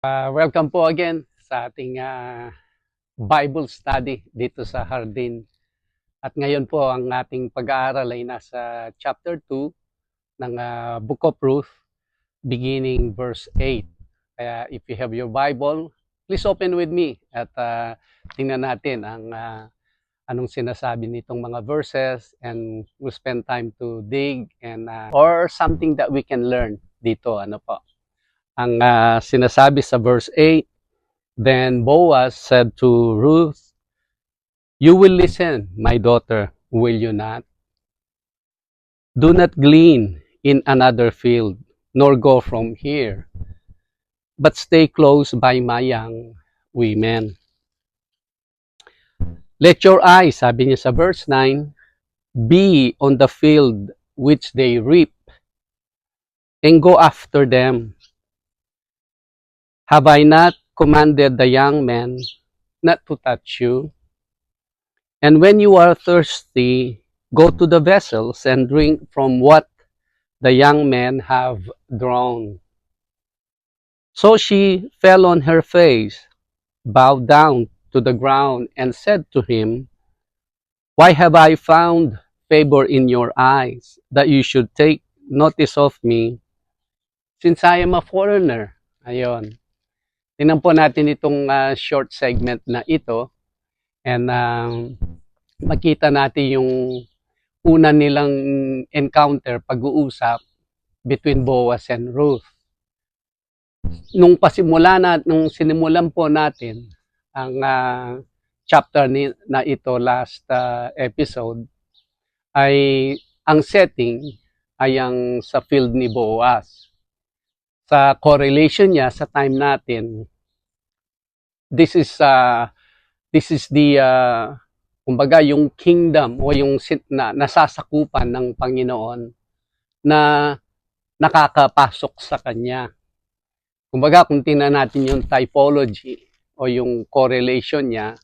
Welcome po again sa ating Bible study dito sa Hardin. At ngayon po ang ating pag-aaral ay nasa chapter 2 ng Book of Ruth, beginning verse 8. Kaya if you have your Bible, please open with me at tingnan natin ang anong sinasabi nitong mga verses, and we'll spend time to dig and or something that we can learn dito. Ano po? Ang sinasabi sa verse 8, then Boaz said to Ruth, "You will listen, my daughter, will you not? Do not glean in another field, nor go from here, but stay close by my young women. Let your eyes," sabi niya sa verse 9, "be on the field which they reap, and go after them. Have I not commanded the young men not to touch you? And when you are thirsty, go to the vessels and drink from what the young men have drawn." So she fell on her face, bowed down to the ground, and said to him, "Why have I found favor in your eyes, that you should take notice of me, since I am a foreigner?" Ayon. Tingnan po natin itong short segment na ito, and makita natin yung una nilang encounter, pag-uusap between Boaz and Ruth. Nung sinimulan po natin ang chapter na ito last episode, ay ang setting ay ang sa field ni Boaz. Sa correlation niya sa time natin, this is the kumbaga yung kingdom o yung nasasakupan ng Panginoon na nakakapasok sa kanya. Kumbaga, kung tingnan natin yung typology o yung correlation niya,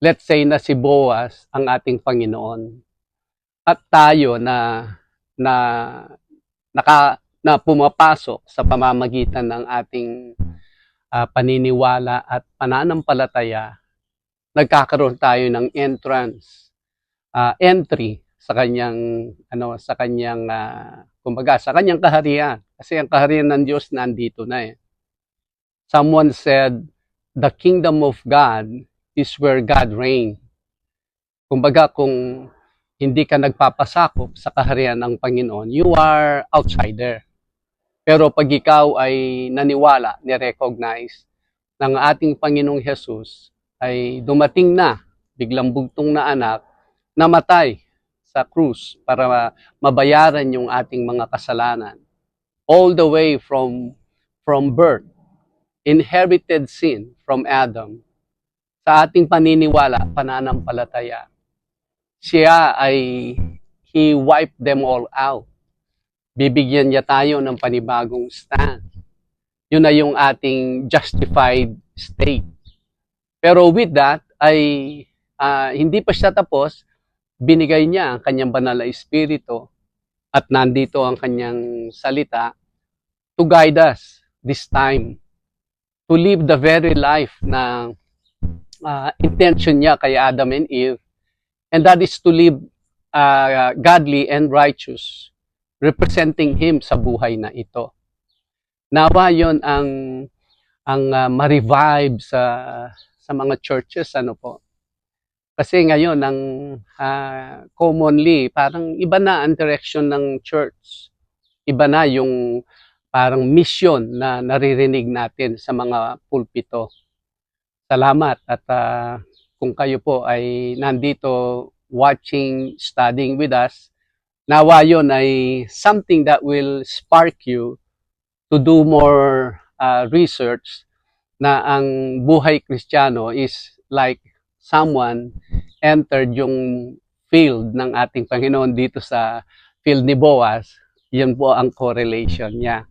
let's say na si Boaz ang ating Panginoon at tayo na pumapasok sa pamamagitan ng ating paniniwala at pananampalataya, nagkakaroon tayo ng entry sa kanyang kumbaga sa kanyang kaharian, kasi ang kaharian ng Diyos nandito na eh. Someone said, the kingdom of God is where God reigns. Kumbaga, kung hindi ka nagpapasakop sa kaharian ng Panginoon, you are outsider. Pero pag ikaw ay naniwala, ni-recognize ng ating Panginoong Jesus ay dumating na, biglang bugtong na anak, namatay sa krus para mabayaran yung ating mga kasalanan. All the way from birth, inherited sin from Adam, sa ating paniniwala, pananampalataya, he wiped them all out. Bibigyan niya tayo ng panibagong stand. Yun na yung ating justified state. Pero with that, ay hindi pa siya tapos, binigay niya ang kanyang banal na espiritu at nandito ang kanyang salita to guide us this time, to live the very life na intention niya kay Adam and Eve, and that is to live godly and righteous, representing Him sa buhay na ito. Nawa yon ang ma-revive sa mga churches, ano po. Kasi ngayon, ang commonly, parang iba na ang direction ng church. Iba na yung parang mission na naririnig natin sa mga pulpito. Salamat at kung kayo po ay nandito watching, studying with us, nawa yun ay something that will spark you to do more research na ang buhay Kristiyano is like someone entered yung field ng ating Panginoon dito sa field ni Boaz. Yun po ang correlation niya.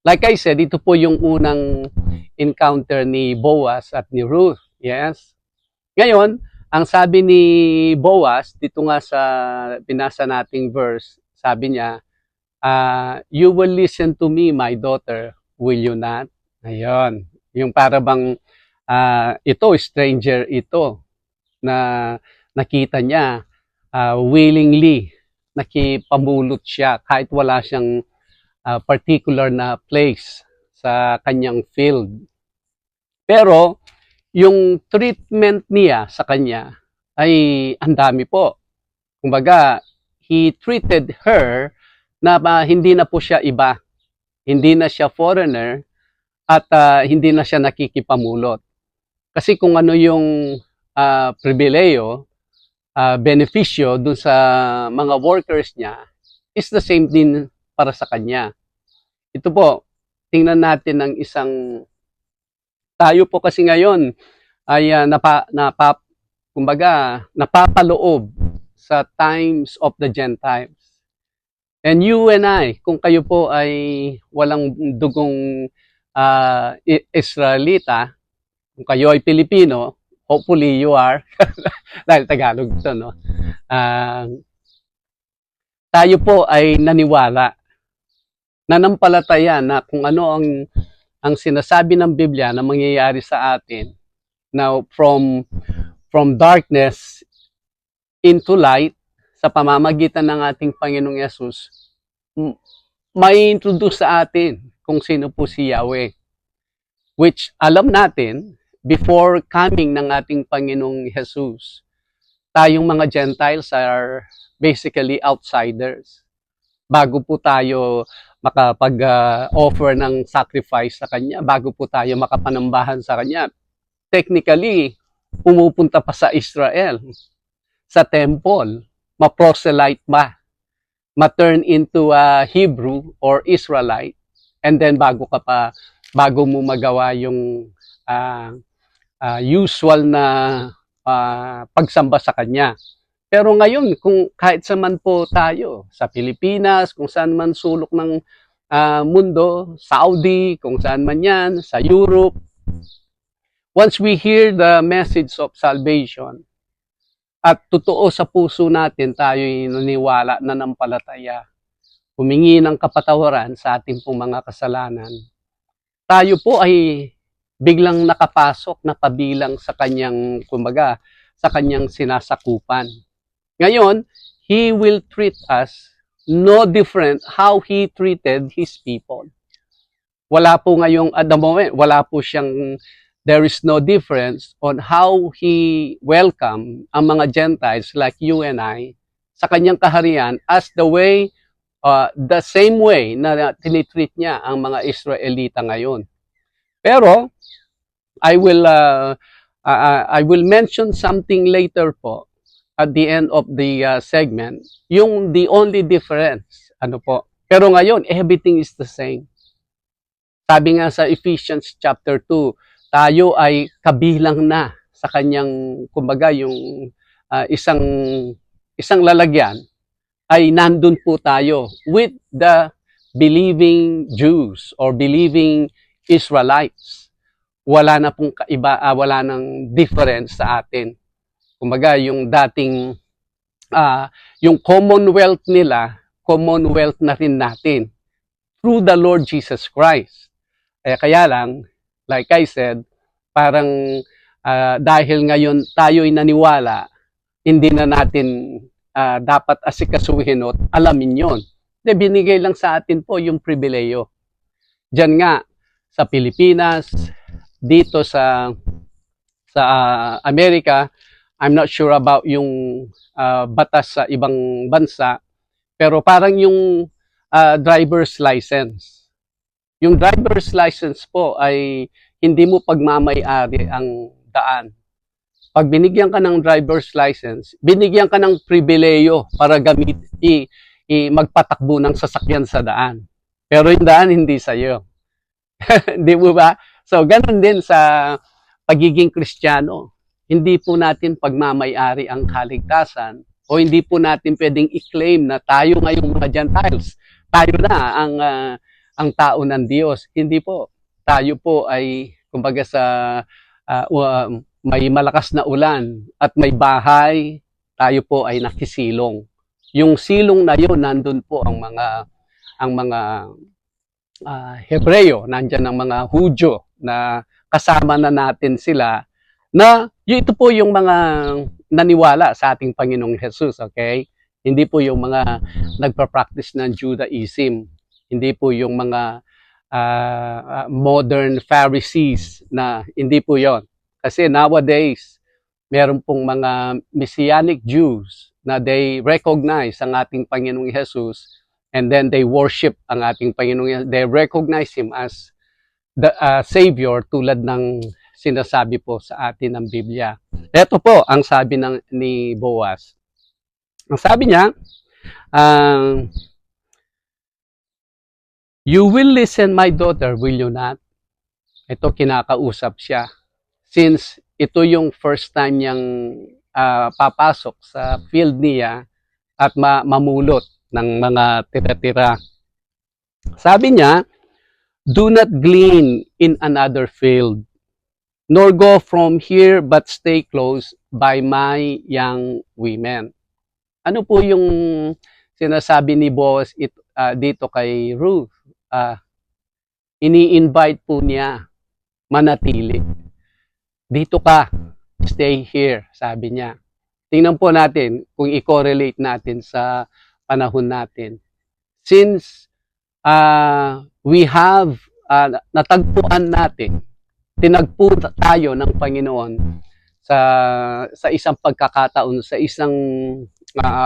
Like I said, ito po yung unang encounter ni Boaz at ni Ruth. Yes. Ngayon, ang sabi ni Boaz, dito nga sa binasa nating verse, sabi niya, "You will listen to me, my daughter, will you not?" Ayun. Yung para bang ito, stranger ito, na nakita niya willingly, nakipamulot siya kahit wala siyang particular na place sa kanyang field. Pero yung treatment niya sa kanya ay ang dami po. Kumbaga, he treated her na hindi na po siya iba, hindi na siya foreigner, at hindi na siya nakikipamulot. Kasi kung ano yung pribileyo, benepisyo dun sa mga workers niya, is the same din para sa kanya. Ito po, tingnan natin ng isang, tayo po kasi ngayon ay kumbaga, napapaloob sa times of the Gentiles. And you and I, kung kayo po ay walang dugong Israelita, kung kayo ay Pilipino, hopefully you are, dahil Tagalog ito, no? Tayo po ay naniwala, nanampalataya na kung ano ang sinasabi ng Biblia na mangyayari sa atin, now from darkness into light, sa pamamagitan ng ating Panginoong Yesus, may introduce sa atin kung sino po si Yahweh. Which alam natin, before coming ng ating Panginoong Jesus, tayong mga Gentiles are basically outsiders. Bago po tayo makapag-offer ng sacrifice sa Kanya, bago po tayo makapanambahan sa Kanya, technically, pumupunta pa sa Israel, sa temple, ma-proselyte ba, ma-turn into a Hebrew or Israelite, and then bago mo magawa yung usual na pagsamba sa Kanya. Pero ngayon, kung kahit saan po tayo, sa Pilipinas, kung saan man sulok ng mundo, Saudi, kung saan man yan, sa Europe, once we hear the message of salvation, at totoo sa puso natin, tayo'y naniwala, nanampalataya, humingi ng kapatawaran sa ating pong mga kasalanan, tayo po ay biglang nakapasok na pabilang sa kanyang, kumbaga, sa kanyang sinasakupan. Ngayon, He will treat us no different how He treated His people. Wala po ngayong, at the moment, wala po siyang, there is no difference on how He welcome ang mga Gentiles like you and I sa kanyang kaharian as the same way na tinitreat niya ang mga Israelita ngayon. Pero, I will mention something later po at the end of the segment, yung the only difference, ano po. Pero ngayon, everything is the same. Sabi nga sa Ephesians chapter 2, tayo ay kabilang na sa kanyang, kumbaga, yung isang lalagyan, ay nandun po tayo with the believing Jews or believing Israelites. Wala na pong kaiba, wala nang difference sa atin. Kumbaga, yung dating, yung commonwealth nila, commonwealth na rin natin through the Lord Jesus Christ. Kaya lang, like I said, parang dahil ngayon tayo'y naniwala, hindi na natin dapat asikasuhin at alamin yon. Binigay lang sa atin po yung pribileyo. Diyan nga, sa Pilipinas, dito sa Amerika, I'm not sure about yung batas sa ibang bansa, pero parang yung driver's license. Yung driver's license po ay hindi mo pagmamay-ari ang daan. Pag binigyan ka ng driver's license, binigyan ka ng pribileyo para magpatakbo ng sasakyan sa daan. Pero yung daan hindi sa'yo. Di mo ba? So, ganun din sa pagiging Kristiyano. Hindi po natin pagmamay-ari ang kaligtasan o hindi po natin pwedeng i-claim na tayo ngayong mga Gentiles. Tayo na ang tao ng Diyos. Hindi po. Tayo po ay, kumbaga sa may malakas na ulan at may bahay, tayo po ay nakisilong. Yung silong na yun, nandun po ang mga Hebreo, nandyan ang mga Hudyo na kasama na natin sila na ito po yung mga naniwala sa ating Panginoong Jesus, okay? Hindi po yung mga nagpa-practice ng Judaism. Hindi po yung mga modern Pharisees na hindi po yon. Kasi nowadays, meron pong mga Messianic Jews na they recognize ang ating Panginoong Jesus and then they worship ang ating Panginoong Jesus. They recognize Him as the Savior tulad ng sinasabi po sa atin ng Biblia. Ito po ang sabi ni Boaz. Ang sabi niya, you will listen, my daughter, will you not? Ito, kinakausap siya. Since ito yung first time niyang papasok sa field niya at mamulot ng mga tira-tira. Sabi niya, do not glean in another field, nor go from here, but stay close by my young women. Ano po yung sinasabi ni Boaz dito kay Ruth? Ini-invite po niya manatili. Dito ka, stay here, sabi niya. Tingnan po natin kung i-correlate natin sa panahon natin. Since we have natagpuan natin, tinagpo tayo ng Panginoon sa isang pagkakataon, sa isang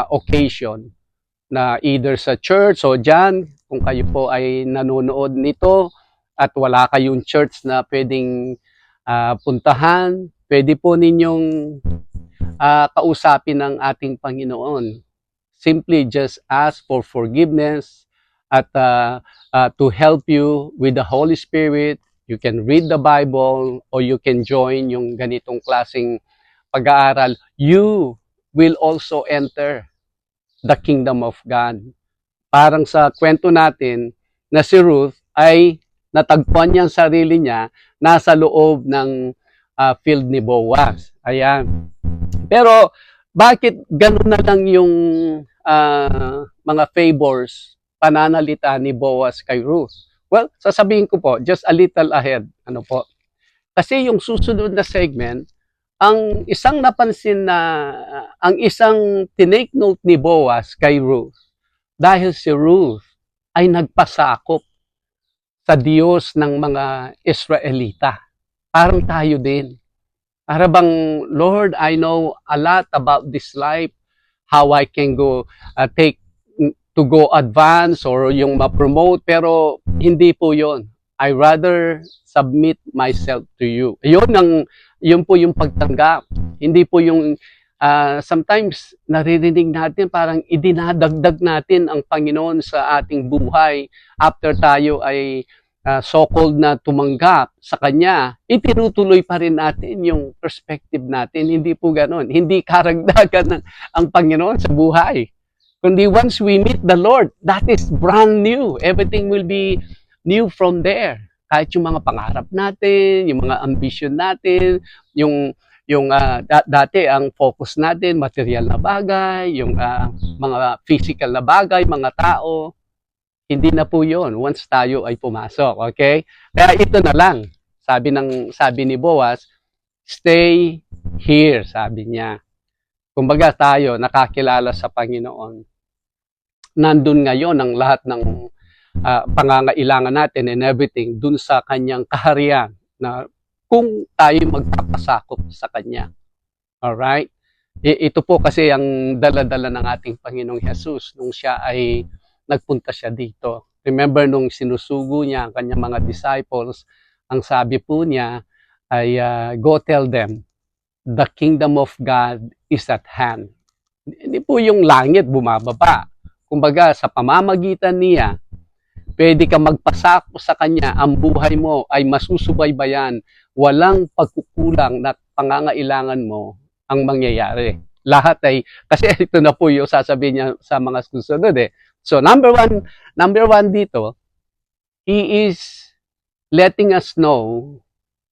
occasion na either sa church o dyan, kung kayo po ay nanonood nito at wala kayong church na pwedeng puntahan, pwede po ninyong kausapin ng ating Panginoon. Simply just ask for forgiveness at to help you with the Holy Spirit. You can read the Bible or you can join yung ganitong klaseng pag-aaral. You will also enter the kingdom of God. Parang sa kwento natin na si Ruth ay natagpuan niya ang sarili niya nasa loob ng field ni Boaz. Ayan. Pero bakit ganun na lang yung mga favors, pananalita ni Boaz kay Ruth? Well, sasabihin ko po, just a little ahead. Ano po? Kasi yung susunod na segment, ang isang napansin na, ang isang tinake note ni Boaz kay Ruth, dahil si Ruth ay nagpasakop sa Diyos ng mga Israelita. Parang tayo din. Para bang, Lord, I know a lot about this life, how I can go, to go advance or yung ma-promote, pero hindi po yon. I rather submit myself to you. Yun po yung pagtanggap. Hindi po yung sometimes naririnig natin parang idinadagdag natin ang Panginoon sa ating buhay after tayo ay so-called na tumanggap sa Kanya, itinutuloy pa rin natin yung perspective natin. Hindi po ganon. Hindi karagdagan ang Panginoon sa buhay. Kundi once we meet the Lord, that is brand new. Everything will be new from there. Kahit yung mga pangarap natin, yung mga ambition natin, yung dati ang focus natin, material na bagay, yung mga physical na bagay, mga tao, hindi na po yon once tayo ay pumasok, okay? Kaya ito na lang, sabi ni Boaz, stay here, sabi niya. Kumbaga tayo nakakilala sa Panginoon. Nandun ngayon ang lahat ng pangangailangan natin and everything dun sa kanyang kaharian na kung tayo magpapasakop sa kanya. Alright? Ito po kasi ang dala-dala ng ating Panginoong Jesus nung siya ay nagpunta siya dito. Remember nung sinusugo niya ang kanyang mga disciples, ang sabi po niya ay go tell them, the kingdom of God is at hand. Hindi po yung langit bumababa. Kumbaga sa pamamagitan niya, pwede ka magpasako sa kanya, ang buhay mo ay masusubaybayan, walang pagkukulang na pangangailangan mo ang mangyayari. Lahat ay, kasi ito na po yung sasabihin niya sa mga susunod eh. So number one dito, He is letting us know,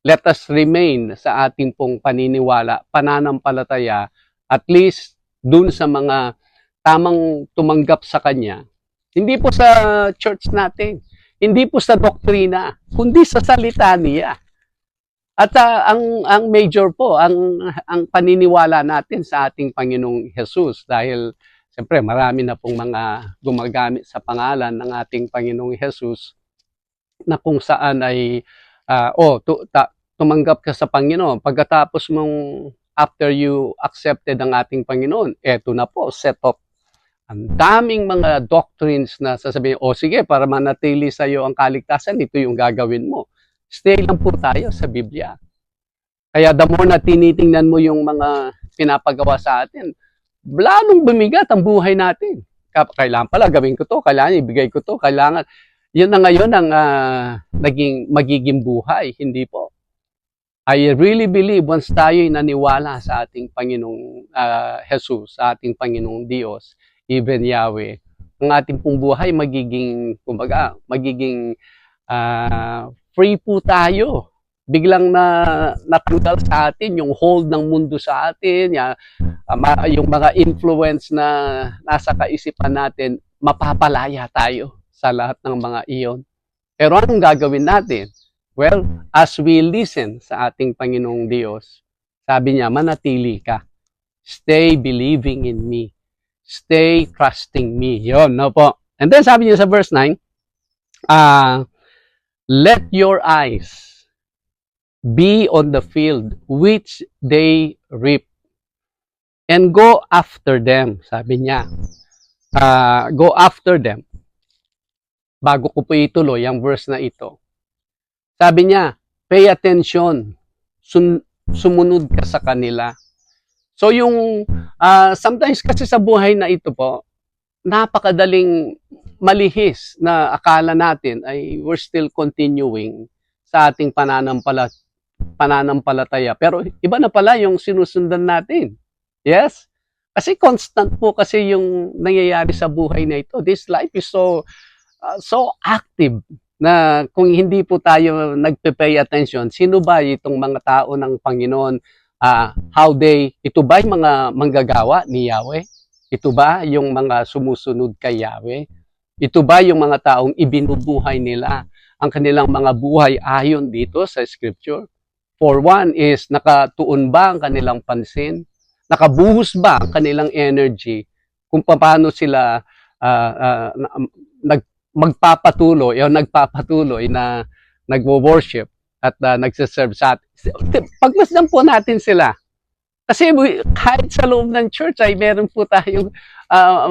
let us remain sa ating pong paniniwala, pananampalataya, at least dun sa mga tamang tumanggap sa Kanya. Hindi po sa church natin, Hindi po sa doktrina, kundi sa salita niya. At ang major po, ang paniniwala natin sa ating Panginoong Jesus dahil siyempre marami na pong mga gumagamit sa pangalan ng ating Panginoong Jesus na kung saan ay tumanggap ka sa Panginoon. Pagkatapos mong after you accepted ang ating Panginoon, eto na po, set up. Ang daming mga doctrines na sasabihin, sige, para manatili sa iyo ang kaligtasan, ito yung gagawin mo. Stay lang po tayo sa Biblia. Kaya the more na tinitingnan mo yung mga pinapagawa sa atin, lalong bumigat ang buhay natin. Kailangan pala gawin ko to, kailangan ibigay ko to, kailangan. Yun na ngayon ang magiging buhay, hindi po. I really believe once tayo'y naniwala sa ating Panginoong Jesus, sa ating Panginoong Diyos, even Yahweh, ang ating pong buhay magiging free po tayo. Biglang natanggal sa atin yung hold ng mundo sa atin, yung mga influence na nasa kaisipan natin, mapapalaya tayo sa lahat ng mga iyon. Pero anong gagawin natin? Well, as we listen sa ating Panginoong Diyos, sabi niya, manatili ka. Stay believing in me. Stay trusting me. Yun, no po. And then sabi niya sa verse 9, let your eyes be on the field which they reap, and go after them. Sabi niya, go after them. Bago ko po ituloy ang verse na ito, sabi niya, pay attention, sumunod ka sa kanila. So yung sometimes kasi sa buhay na ito po, napakadaling malihis na akala natin ay we're still continuing sa ating pananampalataya. Pero iba na pala yung sinusundan natin. Yes? Kasi constant po kasi yung nangyayari sa buhay na ito. This life is so active na kung hindi po tayo nagpe-pay attention, sino ba itong mga tao ng Panginoon? Ito ba yung mga manggagawa ni Yahweh? Ito ba yung mga sumusunod kay Yahweh? Ito ba yung mga taong ibinubuhay nila ang kanilang mga buhay ayon dito sa Scripture? For one is, nakatuon ba ang kanilang pansin? Nakabuhos ba ang kanilang energy? Kung paano sila nagpapatuloy na nagwo-worship at nagsiserve sa atin. Pagmasdan po natin sila. Kasi kahit sa loob ng church ay meron po tayong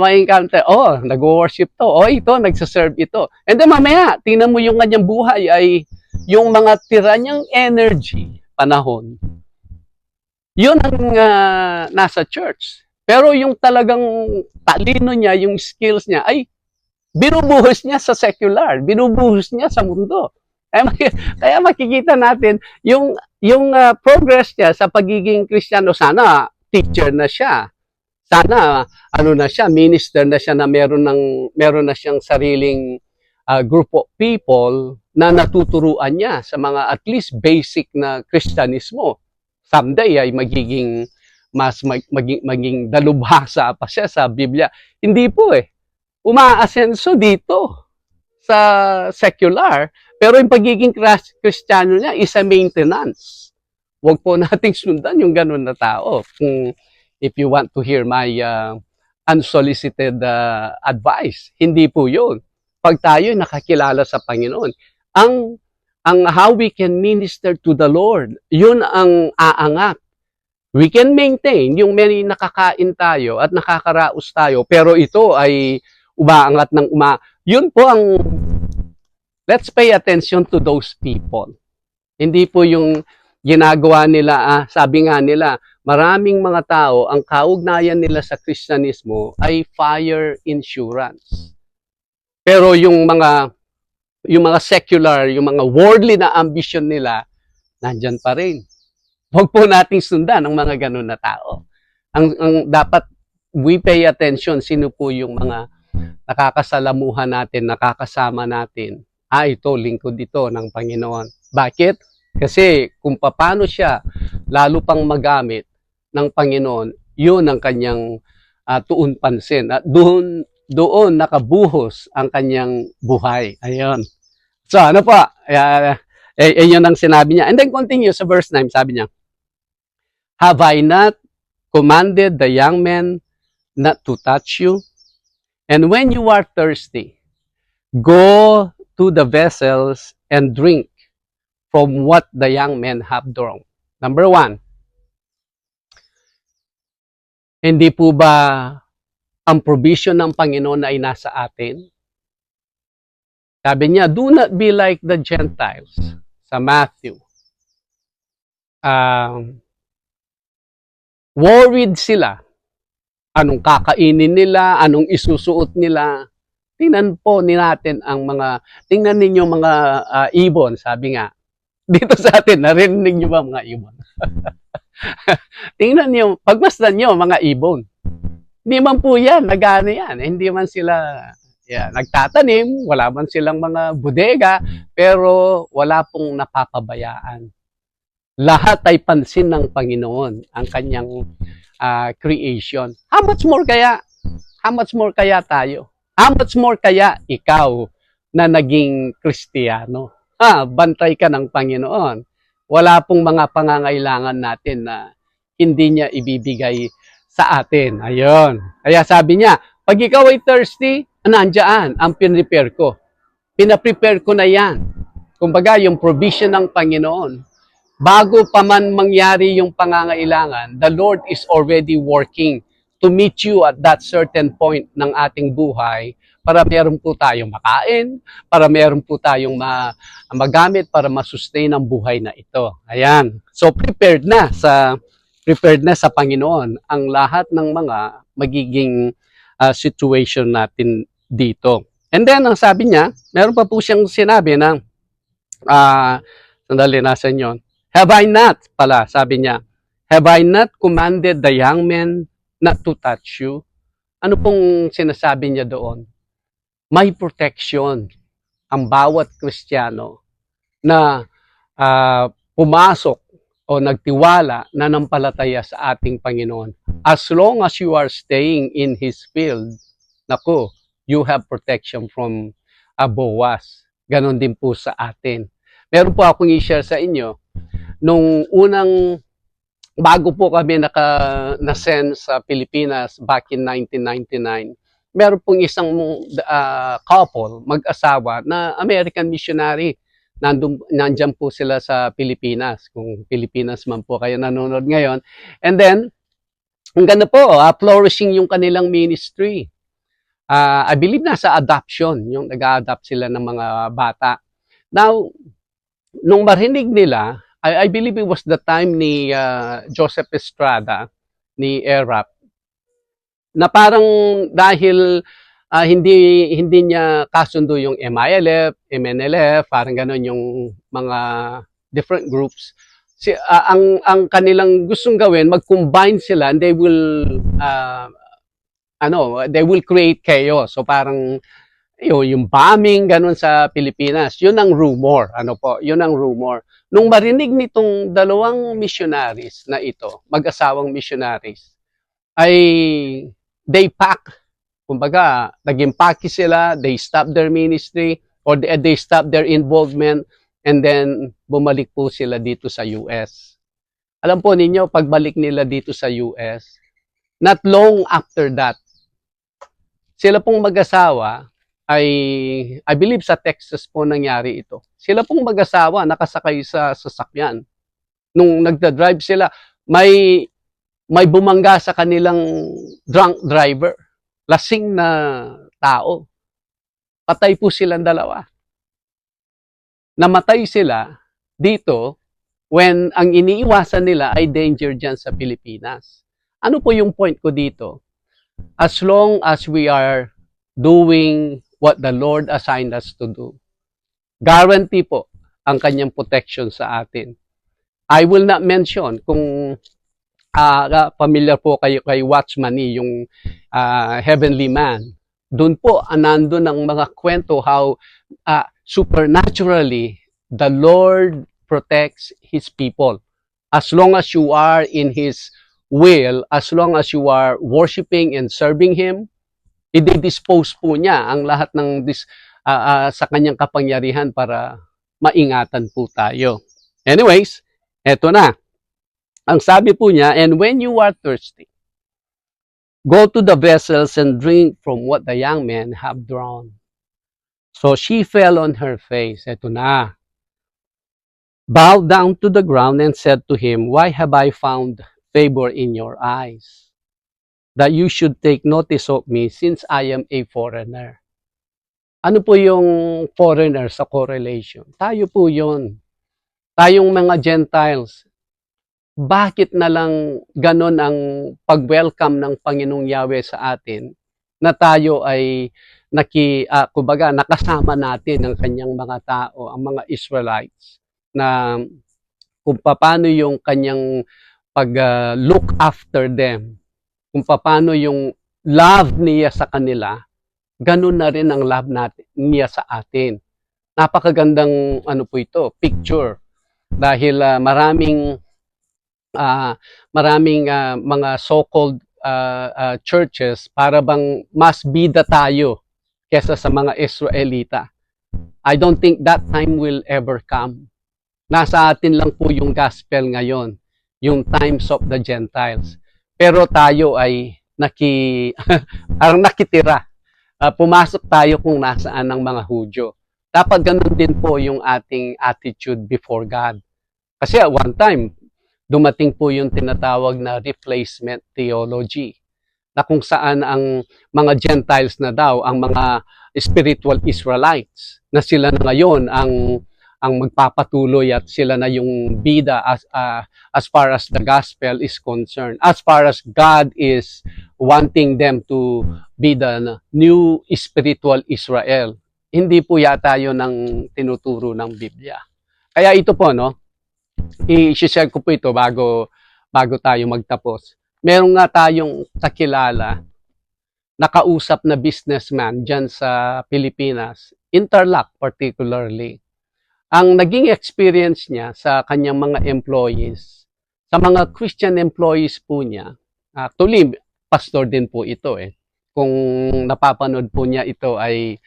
may encounter. Nagwo-worship to. Ito, nagsiserve ito. And then mamaya, tingnan mo yung kanyang buhay ay yung mga tira niyang energy, panahon. Yun ang nasa church. Pero yung talagang talino niya, yung skills niya, ay binubuhos niya sa secular, binubuhos niya sa mundo. Kaya makikita natin yung progress niya sa pagiging Kristiyano. Sana teacher na siya. Sana minister na siya na meron na siyang sariling group of people na natuturuan niya sa mga at least basic na Kristyanismo. Someday ay magiging dalubhasa pa siya sa Biblia. Hindi po umaasenso dito sa secular, pero yung pagiging Kristiyano niya is a maintenance. Huwag po nating sundan yung ganun na tao. If you want to hear my unsolicited advice, hindi po yun. Pag tayo nakakilala sa Panginoon, ang how we can minister to the Lord, yun ang aangat. We can maintain yung may nakakain tayo at nakakaraos tayo, pero ito ay umaangat ng Yun po ang, let's pay attention to those people. Hindi po yung ginagawa nila, sabi nga nila, maraming mga tao, ang kaugnayan nila sa Kristyanismo ay fire insurance. Pero yung mga secular, yung mga worldly na ambition nila, nandyan pa rin. Huwag po nating sundan ang mga ganun na tao. Ang dapat, we pay attention, sino po yung mga nakakasalamuhan natin, nakakasama natin. Ito, lingkod ito ng Panginoon. Bakit? Kasi kung paano siya lalo pang magamit ng Panginoon, yun ang kanyang tuon pansin. At doon nakabuhos ang kanyang buhay. Ayun. So ano po, yun ang sinabi niya. And then continue sa verse 9, sabi niya, have I not commanded the young men not to touch you? And when you are thirsty, go to the vessels and drink from what the young men have drawn. Number one, hindi po ba ang provision ng Panginoon ay nasa atin? Sabi niya, do not be like the Gentiles sa Matthew. Worried sila. Anong kakainin nila, anong isusuot nila. Tingnan po natin ang tingnan ninyo mga ibon, sabi nga. Dito sa atin, narinig nyo ba mga ibon? Tingnan nyo, pagmasdan nyo mga ibon. Hindi man po yan, nagana yan. Hindi man sila nagtatanim, wala man silang mga bodega, pero wala pong napapabayaan. Lahat ay pansin ng Panginoon, ang kanyang creation. How much more kaya? How much more kaya tayo? How much more kaya ikaw na naging Kristiyano? Bantay ka ng Panginoon. Wala pong mga pangangailangan natin na hindi niya ibibigay sa atin. Ayun. Kaya sabi niya, pag ikaw ay thirsty, nandiyan ang pinrepare ko. Pinaprepare ko na yan. Kumbaga, yung provision ng Panginoon. Bago pa man mangyari yung pangangailangan, the Lord is already working to meet you at that certain point ng ating buhay para meron po tayong makain, para meron po tayong magamit para masustain ang buhay na ito. Ayan. So prepared na sa Panginoon ang lahat ng mga magiging situation natin dito. And then ang sabi niya, meron pa po siyang sinabi na sandali nasa inyo. Have I not, pala, sabi niya, have I not commanded the young men not to touch you? Ano pong sinasabi niya doon? May protection ang bawat Kristiyano na pumasok o nagtiwala na nampalataya sa ating Panginoon. As long as you are staying in His field, naku, you have protection from Boaz. Ganon din po sa atin. Meron po akong i-share sa inyo. Nung bago po kami na-send sa Pilipinas back in 1999, meron pong isang couple, mag-asawa, na American missionary. Nandyan po sila sa Pilipinas, kung Pilipinas man po kayo nanonood ngayon. And then, hanggang na po, flourishing yung kanilang ministry. I believe nasa adoption, yung nag-a-adopt sila ng mga bata. Now, nung marinig nila, I believe it was the time ni Joseph Estrada, ni ERAP, na parang dahil hindi niya kasundo yung MILF, MNLF, parang gano'n yung mga different groups. Ang kanilang gustong gawin, mag-combine sila and they will create chaos. So parang yung bombing, ganun sa Pilipinas, yun ang rumor. Yun ang rumor. Nung marinig nitong dalawang missionaries na ito, mag-asawang missionaries, ay they pack, kumbaga, nag-impake sila, they stop their ministry, or they stop their involvement, and then bumalik po sila dito sa US. Alam po ninyo, pagbalik nila dito sa US, not long after that, sila pong mag-asawa, I believe sa Texas po nangyari ito. Sila pong mag-asawa, nakasakay sa sasakyan. Nung nagda-drive sila, may bumangga sa kanilang drunk driver. Lasing na tao. Patay po silang dalawa. Namatay sila dito when ang iniiwasan nila ay danger dyan sa Pilipinas. Ano po yung point ko dito? As long as we are doing what the Lord assigned us to do, guarantee po ang kanyang protection sa atin. I will not mention kung familiar po kayo kay Watchman Nee, yung Heavenly Man. Doon po, nandun ang mga kwento how supernaturally the Lord protects His people. As long as you are in His will, as long as you are worshiping and serving Him, i-dispose po niya ang lahat ng sa kanyang kapangyarihan para maingatan po tayo. Anyways, eto na. Ang sabi po niya, and when you are thirsty, go to the vessels and drink from what the young men have drawn. So she fell on her face. Eto na. Bowed down to the ground and said to him, why have I found favor in your eyes, that you should take notice of me since I am a foreigner? Ano po yung foreigner sa correlation? Tayo po yun. Tayong mga Gentiles. Bakit na lang ganon ang pag-welcome ng Panginoong Yahweh sa atin na tayo ay kumbaga nakasama natin ang kanyang mga tao, ang mga Israelites, na kung paano yung kanyang pag-look after them, kung paano yung love niya sa kanila, ganun na rin ang love niya sa atin. Napakagandang picture, dahil maraming mga so-called churches para bang mas bida tayo kesa sa mga Israelita. I don't think that time will ever come. Nasa atin lang po yung gospel ngayon, yung times of the Gentiles. Pero tayo ay nakitira. Pumasok tayo kung nasaan ng mga Hudyo. Dapat ganun din po yung ating attitude before God. Kasi at one time, dumating po yung tinatawag na replacement theology, na kung saan ang mga Gentiles na daw, ang mga spiritual Israelites, na sila na ngayon ang magpapatuloy at sila na yung bida as far as the gospel is concerned, as far as God is wanting them to be the new spiritual Israel. Hindi po yata yun ang tinuturo ng Biblia. Kaya ito po, no, i-share ko po ito bago tayo magtapos. Meron nga tayong kakilala, nakausap na businessman dyan sa Pilipinas, Interlock particularly. Ang naging experience niya sa kanyang mga employees, sa mga Christian employees po niya, actually, pastor din po ito Kung napapanood po niya ito ay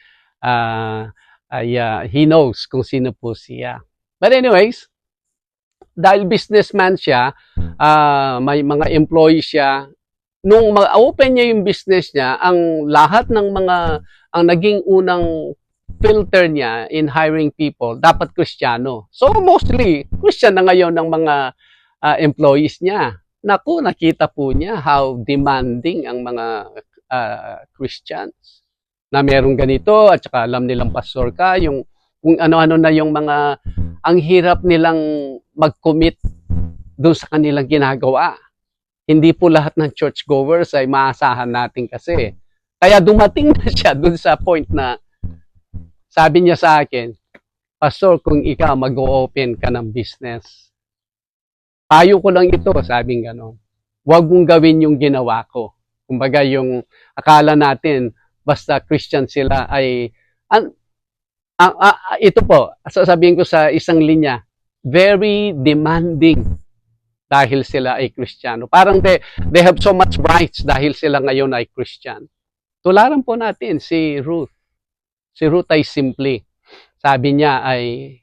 he knows kung sino po siya. But anyways, dahil businessman siya, may mga employees siya, nung ma-open niya yung business niya, ang lahat ng ang naging unang filter niya in hiring people, dapat Kristiyano. So mostly, Christian na ngayon ng mga employees niya. Naku, nakita po niya how demanding ang mga Christians. Na merong ganito, at saka alam nilang pastor ka, yung kung ano-ano na yung mga, ang hirap nilang mag-commit doon sa kanilang ginagawa. Hindi po lahat ng churchgoers ay maasahan natin kasi. Kaya dumating na siya doon sa point na sabi niya sa akin, pastor, kung ikaw mag-o-open ka ng business, payo ko lang ito, sabing gano'n. Huwag mong gawin yung ginawa ko. Kumbaga yung akala natin, basta Christian sila ay, ito po, sasabihin ko sa isang linya, very demanding dahil sila ay Kristiyano. Parang they have so much rights dahil sila ngayon ay Christian. Tularan po natin si Ruth. Si Ruth ay simply, sabi niya ay,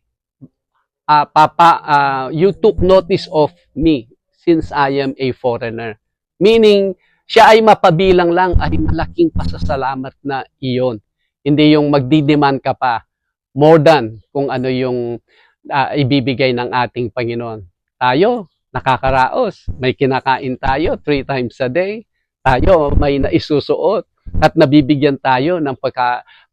Papa, you took notice of me since I am a foreigner. Meaning, siya ay mapabilang lang ay malaking pasasalamat na iyon. Hindi yung magdidemand ka pa more than kung ano yung ibibigay ng ating Panginoon. Tayo, nakakaraos. May kinakain tayo 3 times a day. Tayo, may naisusuot. At nabibigyan tayo ng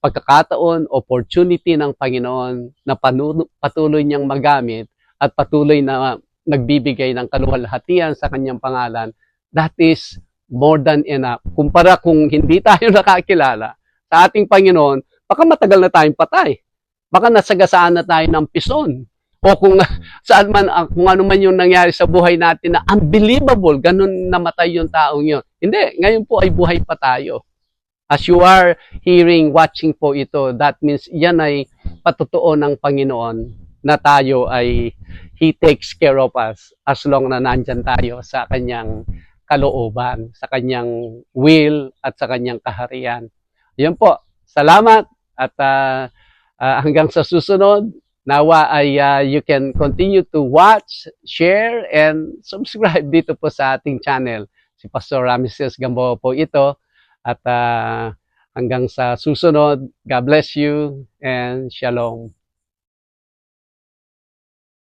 pagkakataon, opportunity ng Panginoon na patuloy niyang magamit at patuloy na nagbibigay ng kaluwalhatian sa kanyang pangalan. That is more than enough. Kumpara kung hindi tayo nakakilala sa ating Panginoon, baka matagal na tayong patay. Baka nasagasaan na tayo ng pison. O kung saan man, kung ano man yung nangyari sa buhay natin na unbelievable, ganun namatay yung taong yun. Hindi, ngayon po ay buhay pa tayo. As you are hearing, watching po ito, that means yan ay patotoo ng Panginoon na tayo ay He takes care of us as long na nandyan tayo sa kanyang kalooban, sa kanyang will at sa kanyang kaharian. Yan po. Salamat at hanggang sa susunod, nawa ay you can continue to watch, share, and subscribe dito po sa ating channel. Si Pastor Ramses Gamboa po ito. At hanggang sa susunod, God bless you and shalom.